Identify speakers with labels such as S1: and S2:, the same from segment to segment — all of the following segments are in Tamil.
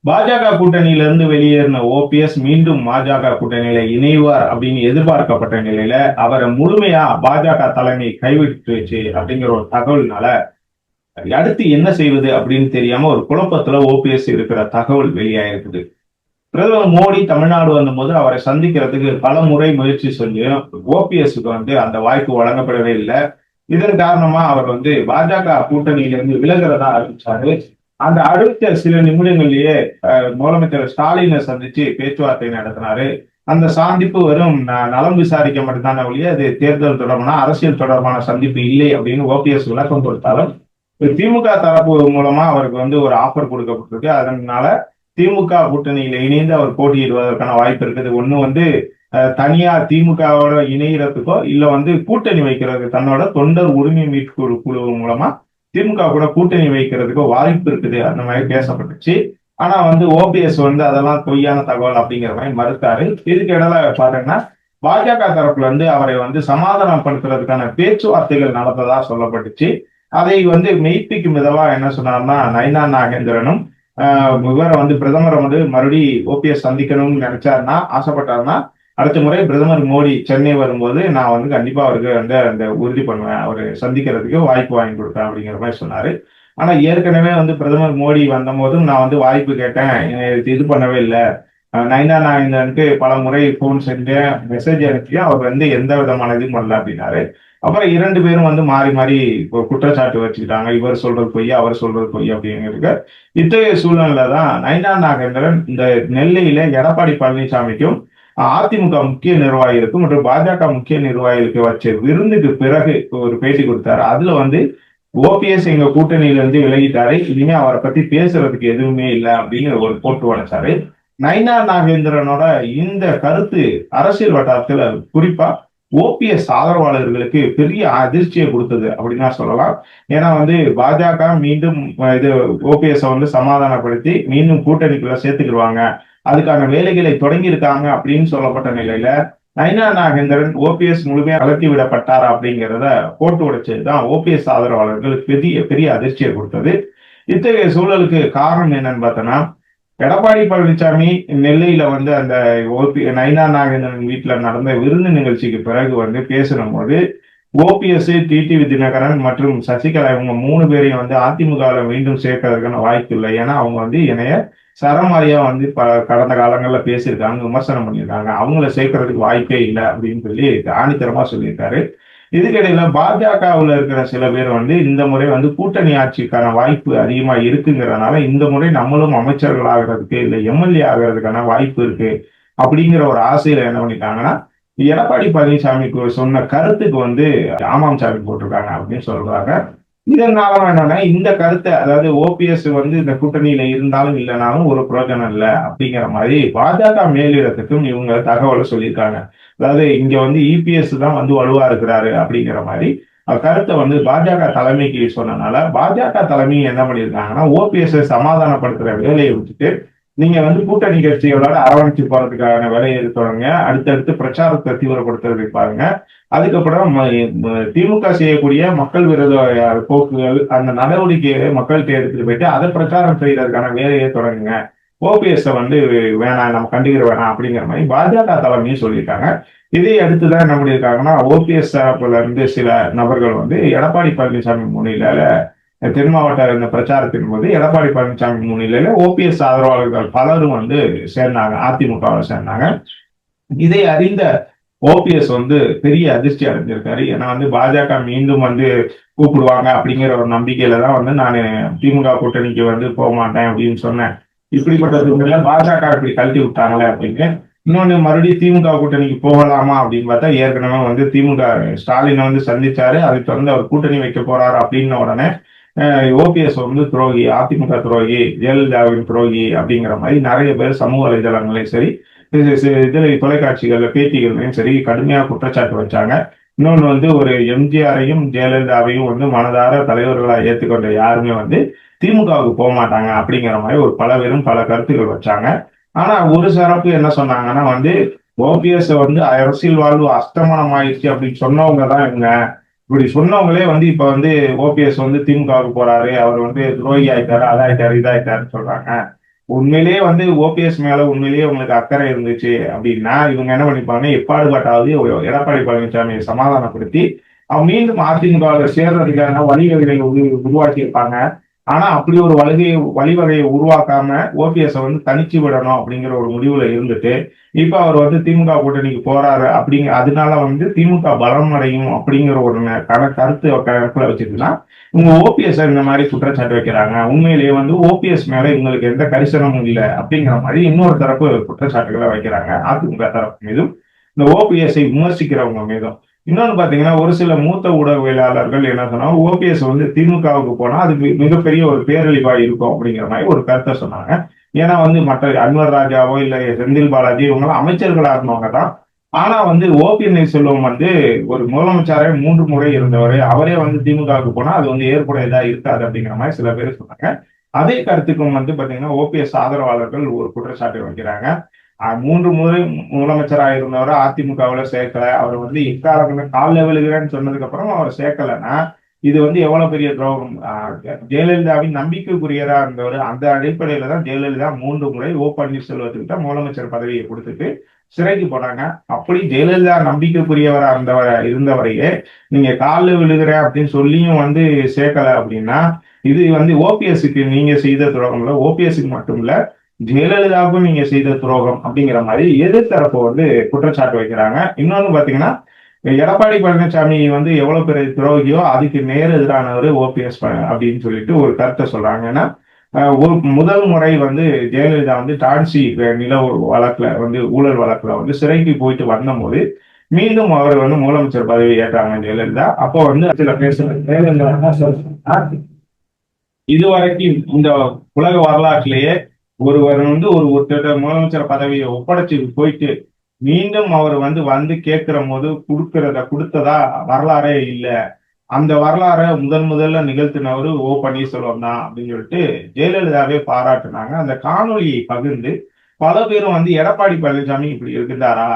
S1: பாஜக கூட்டணியிலிருந்து வெளியேறின ஓபிஎஸ் மீண்டும் பாஜக கூட்டணியில இணைவார் அப்படின்னு எதிர்பார்க்கப்பட்ட நிலையில அவரை முழுமையா பாஜக தலைமை கைவிட்டுச்சு அப்படிங்கிற ஒரு தகவல்னால அடுத்து என்ன செய்வது அப்படின்னு தெரியாம ஒரு குழப்பத்துல ஓபிஎஸ் இருக்கிற தகவல் வெளியாயிருக்குது. பிரதமர் மோடி தமிழ்நாடு வந்தபோது அவரை சந்திக்கிறதுக்கு பல முறை முயற்சி செஞ்சும் ஓபிஎஸ்க்கு அந்த வாய்ப்பு வழங்கப்படவே இல்லை. இதன் காரணமா அவர் பாஜக கூட்டணியிலிருந்து விலகிறதா அறிவிச்சாரு. அந்த அடுத்த சில நிமிடங்கள்லயே முதலமைச்சர் ஸ்டாலினை சந்திச்சு பேச்சுவார்த்தை நடத்தினாரு. அந்த சந்திப்பு வெறும் நலம் விசாரிக்க மட்டும்தானே ஒழிய அது தேர்தல் தொடர்பான அரசியல் தொடர்பான சந்திப்பு இல்லை அப்படின்னு ஓபிஎஸ் விளக்கம் கொடுத்தாலும் திமுக தரப்பு மூலமா அவருக்கு ஒரு ஆஃபர் கொடுக்கப்பட்டிருக்கு. அதனால திமுக கூட்டணியில இணைந்து அவர் போட்டியிடுவதற்கான வாய்ப்பு இருக்குது. ஒண்ணு தனியா திமுகவோட இணைகிறதுக்கோ இல்ல கூட்டணி வைக்கிறதுக்கு தன்னோட தொண்டர் உரிமை மீட்பு குழு மூலமா திமுக கூட கூட்டணி வைக்கிறதுக்கு வாய்ப்பு இருக்குது அந்த மாதிரி பேசப்பட்டுச்சு. ஆனா ஓபிஎஸ் அதெல்லாம் பொய்யான தகவல் அப்படிங்கிற மாதிரி மறுத்தாரு. இதுக்கு இடையில பாத்தீங்கன்னா பாஜக தரப்புல அவரை சமாதானப்படுத்துறதுக்கான பேச்சுவார்த்தைகள் நடந்ததா சொல்லப்பட்டுச்சு. அதை மெய்ப்பிக்கும் விதமா என்ன சொன்னார்னா, நயினா நாகேந்திரனும் இவரை பிரதமரை மறுபடி ஓபிஎஸ் சந்திக்கணும்னு நினைச்சாருன்னா ஆசைப்பட்டாருன்னா அடுத்த முறை பிரதமர் மோடி சென்னை வரும்போது நான் கண்டிப்பா அவருக்கு அந்த உறுதி பண்ணுவேன், அவரு சந்திக்கிறதுக்கு வாய்ப்பு வாங்கி கொடுப்பேன் அப்படிங்கிற மாதிரி சொன்னாரு. ஆனா ஏற்கனவே பிரதமர் மோடி வந்த போதும் நான் வாய்ப்பு கேட்டேன், இது பண்ணவே இல்லை. நயினா நாகேந்திரனுக்கு பல முறை போன் செஞ்சேன், மெசேஜ் அனுப்பியும் அவர் எந்த விதமான இதுவும் பண்ணல அப்படின்னாரு. அப்புறம் இரண்டு பேரும் மாறி மாறி குற்றச்சாட்டு வச்சுக்கிட்டாங்க, இவர் சொல்றது பொய் அவர் சொல்றது பொய் அப்படிங்கிறது. இத்தகைய சூழ்நிலை தான் நயினா நாகேந்திரன் இந்த நெல்லையில எடப்பாடி பழனிசாமிக்கும் அதிமுக முக்கிய நிர்வாகிகளுக்கும் மற்றும் பாஜக முக்கிய நிர்வாகிகளுக்கு வச்ச விருந்துக்கு பிறகு ஒரு பேட்டி கொடுத்தாரு. அதுல ஓபிஎஸ் எங்க கூட்டணியில இருந்து விலகிட்டாரு, இனிமே அவரை பத்தி பேசுறதுக்கு எதுவுமே இல்லை அப்படின்னு ஒரு போட்டு வளைச்சாரு. நயினா நாகேந்திரனோட இந்த கருத்து அரசியல் வட்டாரத்துல குறிப்பா ஓபிஎஸ் ஆதரவாளர்களுக்கு பெரிய அதிர்ச்சியை கொடுத்தது அப்படின்னு தான் சொல்லலாம். ஏன்னா பாஜக மீண்டும் இது ஓபிஎஸ் சமாதானப்படுத்தி மீண்டும் கூட்டணிக்குள்ள சேர்த்துக்கிடுவாங்க, அதுக்கான வேலைகளை தொடங்கி இருக்காங்க அப்படின்னு சொல்லப்பட்ட நிலையில நயினா நாகேந்திரன் ஓபிஎஸ் முழுமையா கலத்தி விடப்பட்டார் அப்படிங்கிறத போட்டு உடைச்சதுதான் ஓபிஎஸ் ஆதரவாளர்கள் பெரிய பெரிய அதிர்ச்சியை கொடுத்தது. இத்தகைய சூழலுக்கு காரணம் என்னன்னு பார்த்தோன்னா, எடப்பாடி பழனிசாமி நெல்லையில அந்த நயினா நாகேந்திரன் வீட்டுல நடந்த விருந்து நிகழ்ச்சிக்கு பிறகு பேசின போது ஓபிஎஸ், டிடிவி தினகரன் மற்றும் சசிகலா இவங்க 3 பேரையும் அதிமுகவில் மீண்டும் சேர்க்கறதுக்கான வாய்ப்பு இல்லை. ஏன்னா அவங்க என்னைய சரமாரியா கடந்த காலங்கள்ல பேசியிருக்காங்க, விமர்சனம் பண்ணியிருக்காங்க, அவங்கள சேர்க்கறதுக்கு வாய்ப்பே இல்லை அப்படின்னு சொல்லி ஆணித்தரமா சொல்லியிருக்காரு. இதுக்கிடையில பாஜகவுல இருக்கிற சில பேர் இந்த முறை கூட்டணி ஆட்சிக்கான வாய்ப்பு அதிகமா இருக்குங்கிறதுனால இந்த முறை நம்மளும் அமைச்சர்கள் ஆகிறதுக்கு இல்லை எம்எல்ஏ ஆகிறதுக்கான வாய்ப்பு இருக்கு அப்படிங்கிற ஒரு ஆசையில என்ன பண்ணிட்டாங்கன்னா, எடப்பாடி பழனிசாமிக்கு சொன்ன கருத்துக்கு ஆமாம் சாமி போட்டிருக்காங்க அப்படின்னு சொல்றாங்க. இதனால என்னன்னா, இந்த கருத்தை அதாவது ஓபிஎஸ் இந்த கூட்டணியில இருந்தாலும் இல்லைனாலும் ஒரு பிரயோஜனம் இல்லை அப்படிங்கிற மாதிரி பாஜக மேலிடத்துக்கும் இவங்க தகவலை சொல்லியிருக்காங்க. அதாவது இங்க இபிஎஸ் தான் வலுவா இருக்கிறாரு அப்படிங்கிற மாதிரி கருத்தை பாஜக தலைமைக்கு சொன்னனால பாஜக தலைமை என்ன பண்ணியிருக்காங்கன்னா, ஓபிஎஸ் சமாதானப்படுத்துற வேலையை விட்டுட்டு நீங்க கூட்டணி கட்சிகளோட அரவணைச்சு போறதுக்கான வேலையை தொடங்க, அடுத்தடுத்து பிரச்சாரத்தை தீவிரப்படுத்துறதுக்கு பாருங்க. அதுக்கப்புறம் திமுக செய்யக்கூடிய மக்கள் விரோத போக்குகள் அந்த நடவடிக்கையை மக்கள்கிட்ட எடுத்துட்டு போயிட்டு அதை பிரச்சாரம் செய்யறதுக்கான வேலையை தொடங்குங்க, ஓபிஎஸ் வேணாம் நம்ம கண்டுக்கிற வேணாம் அப்படிங்கிற மாதிரி பாஜக தலைமையும் சொல்லியிருக்காங்க. இதை அடுத்துதான் என்ன பண்ணியிருக்காங்கன்னா, ஓபிஎஸ் தரப்புல இருந்து சில நபர்கள் எடப்பாடி பழனிசாமி முன்னிலையில தென் மாவட்ட இந்த பிரச்சாரத்தின் போது எடப்பாடி பழனிசாமி முன்னிலையில ஓபிஎஸ் ஆதரவாளர்கள் பலரும் சேர்ந்தாங்க, அதிமுகவில் சேர்ந்தாங்க. இதை அறிந்த ஓபிஎஸ் பெரிய அதிர்ச்சி அடைஞ்சிருக்காரு. ஏன்னா பாஜக மீண்டும் கூப்பிடுவாங்க அப்படிங்கிற ஒரு நம்பிக்கையில தான் நான் திமுக கூட்டணிக்கு போக மாட்டேன் அப்படின்னு சொன்னேன். இப்படிப்பட்ட சூழ்நிலை பாஜக இப்படி கழட்டி விட்டாங்களே அப்படின்னு. இன்னொன்னு மறுபடியும் திமுக கூட்டணிக்கு போகலாமா அப்படின்னு பார்த்தா ஏற்கனவே திமுக ஸ்டாலினை சந்திச்சாரு, அதுக்கு தொடர்ந்து அவர் கூட்டணி வைக்க போறாரு அப்படின்ன உடனே ஓபிஎஸ் துரோகி, அதிமுக துரோகி, ஜெயலலிதாவின் துரோகி அப்படிங்கிற மாதிரி நிறைய பேர் சமூக வலைதளங்களையும் சரி இதுல தொலைக்காட்சிகள்ல பேட்டிகள்லையும் சரி கடுமையா குற்றச்சாட்டு வச்சாங்க. இன்னொன்னு ஒரு எம்ஜிஆரையும் ஜெயலலிதாவையும் மனதார தலைவர்களா ஏற்றுக்கொண்ட யாருமே திமுகவுக்கு போக மாட்டாங்க அப்படிங்கிற மாதிரி ஒரு பல பேரும் பல கருத்துக்கள் வச்சாங்க. ஆனா ஒரு சிறப்பு என்ன சொன்னாங்கன்னா, ஓபிஎஸ் அரசியல் வாழ்வு அஸ்தமனம் ஆயிடுச்சு அப்படின்னு சொன்னவங்க தான் இவங்க. இப்படி சொன்னவங்களே இப்ப ஓபிஎஸ் திமுகவுக்கு போறாரு, அவர் துரோகி ஆயிட்டாரு, அதாயிட்டாரு இதாயிட்டாருன்னு சொல்றாங்க. உண்மையிலேயே வந்து ஓபிஎஸ் மேல உண்மையிலேயே உங்களுக்கு அக்கறை இருந்துச்சு அப்படின்னா இவங்க என்ன பண்ணிப்பாங்க, எப்பாடுபட்டாவது எடப்பாடி பழனிசாமியை சமாதானப்படுத்தி அவன் மீண்டும் அதிமுகவில் சேர்றதுக்கான வழிவகைகளை உருவாக்கி இருப்பாங்க. ஆனா அப்படி ஒரு வழிவகையை உருவாக்காம ஓபிஎஸ் வந்து தனிச்சு விடணும் அப்படிங்கிற ஒரு முடிவுல இருந்துட்டு இப்ப அவர் வந்து திமுக கூட்டணிக்கு போறாரு அதனால வந்து திமுக பலம் அடையும் அப்படிங்கிற ஒரு கருத்து கணக்குல வச்சுட்டுனா இவங்க ஓபிஎஸ் இந்த மாதிரி குற்றச்சாட்டு வைக்கிறாங்க. உண்மையிலேயே வந்து ஓபிஎஸ் மேல இவங்களுக்கு எந்த கரிசனமும் இல்லை அப்படிங்கிற மாதிரி இன்னொரு தரப்பு குற்றச்சாட்டுகளை வைக்கிறாங்க. அதிமுக தரப்பு மீதும் இந்த ஓபிஎஸ்ஐ விமர்சிக்கிறவங்க மீதும். இன்னொன்னு பாத்தீங்கன்னா ஒரு சில மூத்த ஊடகவியலாளர்கள் என்ன சொன்னாங்க, ஓபிஎஸ் வந்து திமுகவுக்கு போனா அது மிகப்பெரிய ஒரு பேரழிவா இருக்கும் அப்படிங்கிற மாதிரி ஒரு கருத்தை சொன்னாங்க. ஏன்னா வந்து மற்ற அன்வர் ராஜாவோ இல்ல செந்தில் பாலாஜி இவங்கெல்லாம் அமைச்சர்களா இருந்தவங்க தான். ஆனா வந்து பன்னீர்செல்வம் வந்து ஒரு முதலமைச்சரே 3 முறை இருந்தவர். அவரே வந்து திமுகவுக்கு போனா அது வந்து ஏற்புடையதா இருக்காது அப்படிங்கிற மாதிரி சில பேர் சொன்னாங்க. அதே கருத்துக்கும் வந்து பாத்தீங்கன்னா ஓபிஎஸ் ஆதரவாளர்கள் ஒரு குற்றச்சாட்டு வைக்கிறாங்க. 3 முறை முதலமைச்சராக இருந்தவர் அதிமுகவுல சேர்க்கல. அவர் வந்து இக்காலத்துல காலில் விழுகிறேன்னு சொன்னதுக்கு அப்புறம் அவர் சேர்க்கலன்னா இது வந்து எவ்வளவு பெரிய துரோகம். ஜெயலலிதாவின் நம்பிக்கைக்குரியரா இருந்தவர். அந்த அடிப்படையில தான் ஜெயலலிதா 3 முறை பன்னீர்செல்வத்துக்கிட்ட முதலமைச்சர் பதவியை கொடுத்துட்டு சிறைக்கு போனாங்க. அப்படி ஜெயலலிதா நம்பிக்கைக்குரியவரா இருந்தவரையே நீங்க காலில் விழுகிற அப்படின்னு சொல்லியும் வந்து சேர்க்கல அப்படின்னா இது வந்து ஓபிஎஸ்க்கு நீங்க செய்த துரோகம் இல்ல, ஓபிஎஸ்க்கு மட்டும் இல்ல ஜெயலலிதாவுக்கும் நீங்க செய்த துரோகம் அப்படிங்கிற மாதிரி எதிர்த்தரப்பு வந்து குற்றச்சாட்டு வைக்கிறாங்க. இன்னொன்னு பாத்தீங்கன்னா எடப்பாடி பழனிசாமி வந்து எவ்வளவு பெரிய துரோகியோ அதுக்கு நேர் எதிரானவர் ஓபிஎஸ் அப்படின்னு சொல்லிட்டு ஒரு கருத்தை சொல்றாங்க. ஏன்னா ஒரு முதல் முறை வந்து ஜெயலலிதா வந்து டான்சி நில வழக்குல வந்து ஊழல் வழக்குல வந்து சிறைக்கு போயிட்டு வந்தபோது மீண்டும் அவர் வந்து முதலமைச்சர் பதவி ஏற்றாங்க ஜெயலலிதா. அப்போ வந்து சில பேசுறாங்க, இதுவரைக்கும் இந்த உலக வரலாற்றிலேயே ஒருவர் வந்து ஒரு முதலமைச்சர் பதவியை ஒப்படைச்சு போயிட்டு மீண்டும் அவர் வந்து கேட்கிற போது கொடுத்ததா வரலாறே இல்லை. அந்த வரலாறை முதல்ல நிகழ்த்தினவர் பன்னீர்செல்வம் தான் அப்படின்னு சொல்லிட்டு ஜெயலலிதாவே பாராட்டினாங்க. அந்த காணொலியை பகிர்ந்து பல பேரும் வந்து எடப்பாடி பழனிசாமி இப்படி இருக்குதாரா,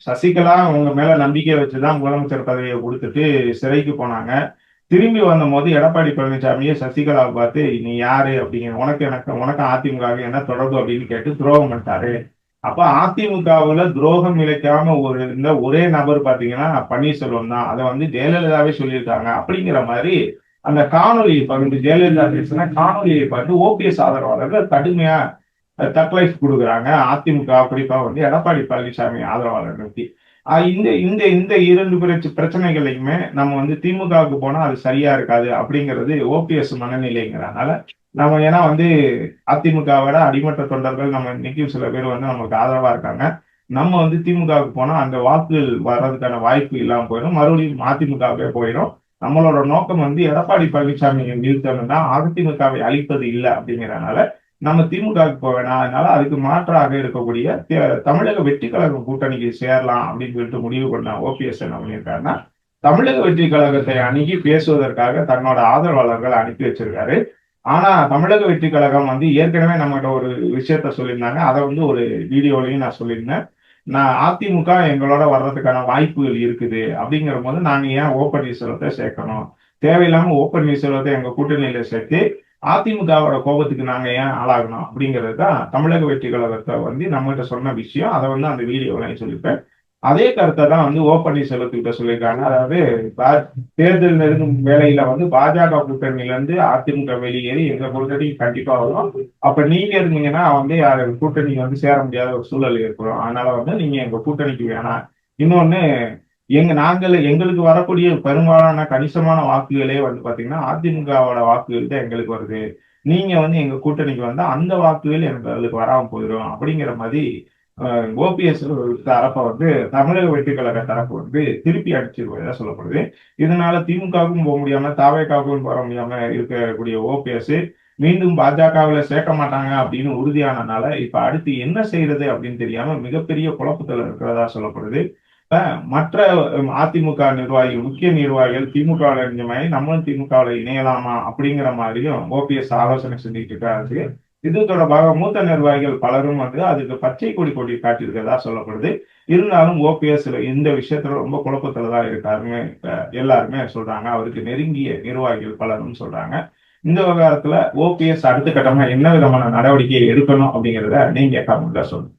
S1: சசிகலா உங்க மேல நம்பிக்கை வச்சுதான் முதலமைச்சர் பதவியை கொடுத்துட்டு சிறைக்கு போனாங்க. திரும்பி வந்த போது எடப்பாடி பழனிசாமியை சசிகலாவை பார்த்து நீ யாரு அப்படிங்கிற உனக்கு அதிமுக என்ன தொடர்பு அப்படின்னு கேட்டு துரோகம் பண்ணிட்டாரு. அப்ப அதிமுகவுல துரோகம் இழைக்காம இருந்த ஒரே நபர் பாத்தீங்கன்னா பன்னீர்செல்வம் தான். அதை வந்து ஜெயலலிதாவே சொல்லியிருக்காங்க அப்படிங்கிற மாதிரி அந்த காணொலியை பகிர்ந்து ஜெயலலிதா பேசின காணொலியை பார்த்து ஓபிஎஸ் ஆதரவாளர்கள் கடுமையா தக்லைஃப் கொடுக்குறாங்க. அதிமுக குறிப்பா வந்து எடப்பாடி பழனிசாமி ஆதரவாளர்களுக்கு இந்த இந்த இந்த 2 பிரச்சனைகளையுமே நம்ம வந்து திமுகவுக்கு போனா அது சரியா இருக்காது அப்படிங்கிறது ஓபிஎஸ் மனநிலைங்கிறதுனால நம்ம ஏன்னா வந்து அதிமுகவோட அடிமட்ட தொண்டர்கள் நம்ம இன்னைக்கு சில பேர் வந்து நமக்கு ஆதரவா இருக்காங்க. நம்ம வந்து திமுகவுக்கு போனா அந்த வாக்குகள் வர்றதுக்கான வாய்ப்பு இல்லாம போயிடும், மறுபடியும் அதிமுகவே போயிடும். நம்மளோட நோக்கம் வந்து எடப்பாடி பழனிசாமி நிறுத்தணும்னா அதிமுகவை அழிப்பது இல்லை அப்படிங்கிறதுனால நம்ம திமுகவுக்கு போக வேணாம். அதனால அதுக்கு மாற்றாக இருக்கக்கூடிய தமிழக வெற்றி கழகம் கூட்டணிக்கு சேரலாம் அப்படின்னு சொல்லிட்டு முடிவு பண்ண ஓபிஎஸ் என்ன பண்ணியிருக்காருன்னா தமிழக வெற்றி கழகத்தை அணுகி பேசுவதற்காக தன்னோட ஆதரவாளர்கள் அனுப்பி வச்சிருக்காரு. ஆனா தமிழக வெற்றி கழகம் வந்து ஏற்கனவே நம்மகிட்ட ஒரு விஷயத்த சொல்லியிருந்தாங்க. அதை வந்து ஒரு வீடியோலையும் நான் சொல்லியிருந்தேன். நான் அதிமுக எங்களோட வர்றதுக்கான வாய்ப்புகள் இருக்குது அப்படிங்கிற போது நாங்க ஏன் பன்னீர்செல்வத்தை சேர்க்கணும், தேவையில்லாம பன்னீர்செல்வத்தை எங்க கூட்டணியில சேர்த்து அதிமுகவோட கோபத்துக்கு நாங்க ஏன் ஆளாகணும் அப்படிங்கிறது தான் தமிழக வெற்றி கழகத்தை வந்து நம்மகிட்ட சொன்ன விஷயம். அதை வந்து அந்த வீடியோலையும் சொல்லியிருப்பேன். அதே கருத்தை தான் வந்து பன்னீர்செல்வத்துக்கிட்ட சொல்லியிருக்காங்க. அதாவது தேர்தல் நெருங்கும் வேலையில வந்து பாஜக கூட்டணியில இருந்து அதிமுக வெளியேறி எங்க கூட்டணி கண்டிப்பா வரும். அப்ப நீங்க இருந்தீங்கன்னா வந்து கூட்டணி வந்து சேர முடியாத ஒரு சூழல் ஏற்படும். அதனால வந்து நீங்க எங்க கூட்டணிக்கு வேணாம். இன்னொன்னு எங்களுக்கு வரக்கூடிய பெரும்பாலான கணிசமான வாக்குகளே வந்து பாத்தீங்கன்னா அதிமுகவோட வாக்குகள் தான் எங்களுக்கு வருது. நீங்க வந்து எங்க கூட்டணிக்கு வந்தா அந்த வாக்குகள் எனக்கு அதுக்கு வராம போயிடும் அப்படிங்கிற மாதிரி ஓபிஎஸ் தரப்பை வந்து தமிழக வெற்றி கழக தரப்பு வந்து திருப்பி அடிச்சிருவதா சொல்லப்படுது. இதனால திமுகவுக்கும் போக முடியாம தாவேக்காவுக்கும் வர முடியாம இருக்கக்கூடிய ஓபிஎஸ் மீண்டும் பாஜகவில் சேர்க்க மாட்டாங்க அப்படின்னு உறுதியானனால இப்ப அடுத்து என்ன செய்யறது அப்படின்னு தெரியாம மிகப்பெரிய குழப்பத்துல இருக்கிறதா சொல்லப்படுது. மற்ற அதிமுக நிர்வாகிகள் முக்கிய நிர்வாகிகள் திமுகவில் இணைஞ்ச மாதிரி நம்மளும் திமுகவில் இணையலாமா அப்படிங்கிற மாதிரியும் ஓபிஎஸ் ஆலோசனை செஞ்சுட்டு இருக்காரு. இது தொடர்பாக மூத்த நிர்வாகிகள் பலரும் வந்து அதுக்கு பச்சை கொடி காட்டியிருக்கிறதா சொல்லப்படுது. இருந்தாலும் ஓபிஎஸ் இந்த விஷயத்துல ரொம்ப குழப்பத்துலதான் இருக்காருன்னு எல்லாருமே சொல்றாங்க. அவருக்கு நெருங்கிய நிர்வாகிகள் பலரும் சொல்றாங்க. இந்த விவகாரத்துல ஓபிஎஸ் அடுத்த கட்டமா என்ன விதமான நடவடிக்கை எடுக்கணும் அப்படிங்கிறத நீங்க கமெண்ட்ல சொல்லுங்க.